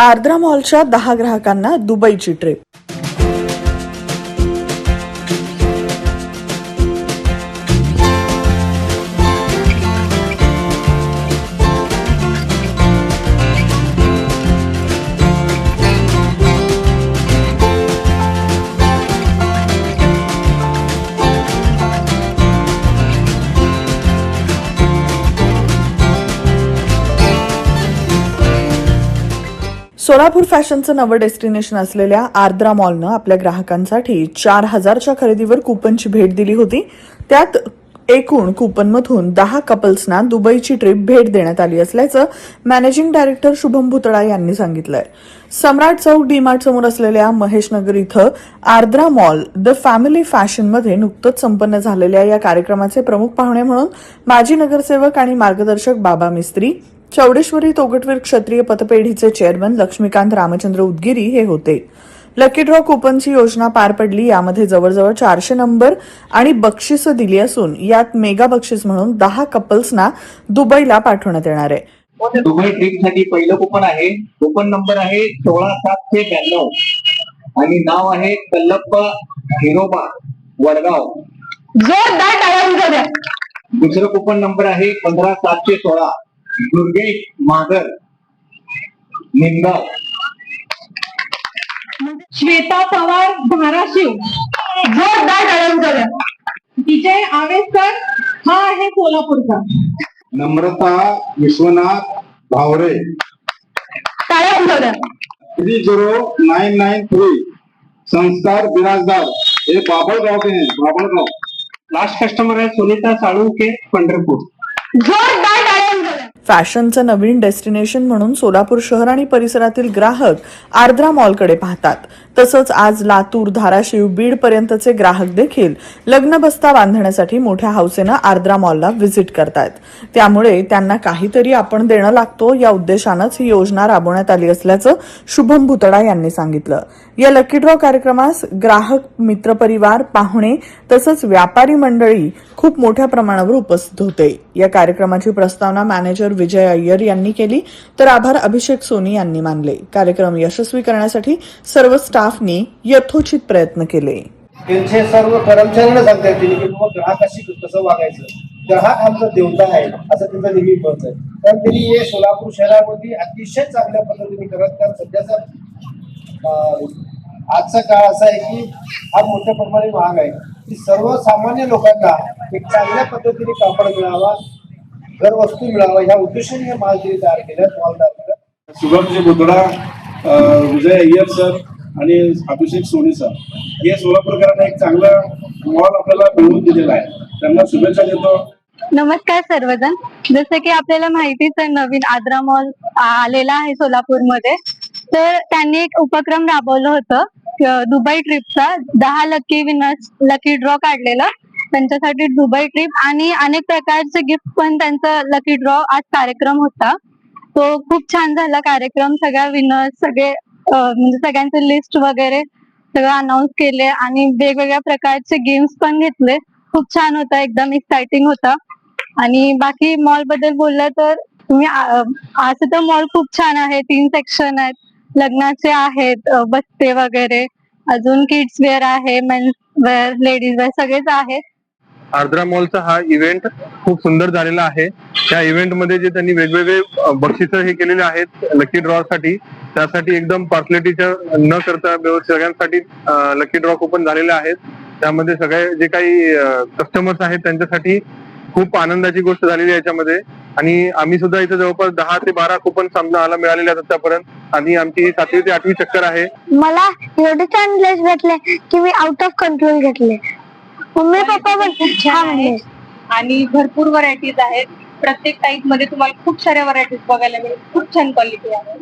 आर्द्रा मॉलच्या 10 ग्राहकांना दुबईची ट्रिप. सोलापूर फॅशनचं नवं डेस्टिनेशन असलेल्या आर्द्रा मॉलनं आपल्या ग्राहकांसाठी 4,000च्या खरेदीवर कुपनची भेट दिली होती. त्यात एकूण कुपनमधून 10 कपल्सना दुबईची ट्रिप भेट देण्यात आली असल्याचं मॅनेजिंग डायरेक्टर शुभम भुतळा यांनी सांगितलंय. सम्राट चौक डीमार्ट समोर असलेल्या महेशनगर इथं आर्द्रा मॉल द फॅमिली फॅशनमध्ये नुकतंच संपन्न झालेल्या या कार्यक्रमाचे प्रमुख पाहुणे म्हणून माजी नगरसेवक आणि मार्गदर्शक बाबा मिस्त्री, चौडेश्वरी तोगटवीर क्षत्रिय पतपेढीचे चेअरमन लक्ष्मीकांत रामचंद्र उदगिरी हे होते. लकी ड्रॉ कुपनची योजना पार पडली. यामध्ये जवळजवळ 400 नंबर आणि बक्षिसं दिली असून यात मेगा बक्षीस म्हणून 10 कपल्सना दुबईला पाठवण्यात येणार आहे. दुबई ट्रिपसाठी पहिलं कुपन आहे. कुपन नंबर आहे 16792 आणि नाव आहे कल्लप्पा हिरोबा वडगाव. दुसरं कुपन नंबर आहे 15716 दुर्गेश मागर निमगाव. श्वेता पवार धाराशिव. विजय आवेसकर हा आहे सोलापूरचा. नम्रता विश्वनाथ भावरे. 30993 संस्कार बिराजदार हे बाबळगाव के हैं. बाबळगाव. लास्ट कस्टमर है सुनीता साळुंके पंढरपूर. फॅशनचं नवीन डेस्टिनेशन म्हणून सोलापूर शहर आणि परिसरातील ग्राहक आर्द्रा मॉलकडे पाहतात. तसंच आज लातूर, धाराशिव, बीड पर्यंतचे ग्राहक देखील लग्न बस्ता बांधण्यासाठी मोठ्या हौसेनं आर्द्रा मॉलला व्हिजिट करतायत. त्यामुळे त्यांना काहीतरी आपण देणं लागतो या उद्देशानंच ही योजना राबवण्यात आली असल्याचं शुभम भुतळा यांनी सांगितलं. या लकी ड्रॉ कार्यक्रमास ग्राहक, मित्रपरिवार, पाहुणे तसंच व्यापारी मंडळी खूप मोठ्या प्रमाणावर उपस्थित होते. या कार्यक्रमाची प्रस्तावना मॅनेजर विजय अय्यर यांनी केली तर आभार अभिषेक सोनी यांनी मानले. कार्यक्रम यशस्वी करण्यासाठी सर्व स्टाफनी यथोचित प्रयत्न केले. त्यांचे सर्व कर्मचाऱ्यांना सांगता येतील की बाबा ग्राहकाशी कसं वागायचं. ग्राहक आमचा देवता आहे असं त्यांचा नेहमी मत आहे. कारण त्यांनी हे सोलापूर शहरामध्ये अतिशय चांगल्या पद्धतीने करत. कारण सध्याचा आजचा काळ असा आहे की हा मोठ्या प्रमाणे महाग आहे की सर्वसामान्य लोकांना एक चांगल्या पद्धतीने कापड मिळावा, घर वस्तू मिळावा ह्या उद्देशाने हे मॉल तयार केलं. शुभमजी भुतळा, विजय अय्यर सर आणि अभिषेक सोनी सर हे सोलापूरकरांना एक चांगला मॉल आपल्याला मिळवून दिलेला आहे. त्यांना शुभेच्छा देतो. नमस्कार सर्वजण. जसं की आपल्याला माहितीच आहे नवीन आर्द्रा मॉल आलेला आहे सोलापूरमध्ये. तर त्यांनी एक उपक्रम राबवलं होतं दुबई ट्रिपचा. 10 लकी विनर्स लकी ड्रॉ काढलेला त्यांच्यासाठी दुबई ट्रिप आणि अनेक प्रकारचे गिफ्ट पण त्यांचा लकी ड्रॉ आज कार्यक्रम होता. तो खूप छान झाला कार्यक्रम. सगळ्या विनर्स सगळे म्हणजे सगळ्यांचे लिस्ट वगैरे सगळं अनाऊन्स केले आणि वेगवेगळ्या प्रकारचे गेम्स पण घेतले. खूप छान होता, एकदम एक्साइटिंग होता. आणि बाकी मॉल बद्दल बोललं तर तुम्ही असं तर मॉल खूप छान आहे. 3 सेक्शन आहेत. लग्नाचे आहेत, बस्ते वगैरे, अजून किड्स वेअर आहे, मेन्स वेअर, लेडीज वेअर सगळेच आहेत. आर्द्रा मॉलचा हा इव्हेंट खूप सुंदर झालेला आहे. त्या इव्हेंट मध्ये जे त्यांनी वेगवेगळे बक्षिसं हे केलेले आहेत लकी ड्रॉ साठी, त्यासाठी एकदम पार्सलिटीच्या न करता सगळ्यांसाठी लकी ड्रॉ कुपन झालेले आहेत. त्यामध्ये सगळे जे काही कस्टमर्स आहेत त्यांच्यासाठी खूप आनंदाची गोष्ट झालेली आहे याच्यामध्ये. आणि आम्ही सुद्धा इथे जवळपास 10 ते 12 कुपन आम्हाला मिळालेले आहेत आतापर्यंत आणि आमची 7वी ते 8वी चक्कर आहे. मला एवढे छान ड्रेस भेटले की मी आउट ऑफ कंट्रोल घेतले. मम्मी पप्पा पण खूप छान आहे आणि भरपूर व्हरायटीज आहेत. प्रत्येक टाईप मध्ये तुम्हाला खूप साऱ्या व्हरायटीज बघायला मिळेल. खूप छान क्वालिटी आहे.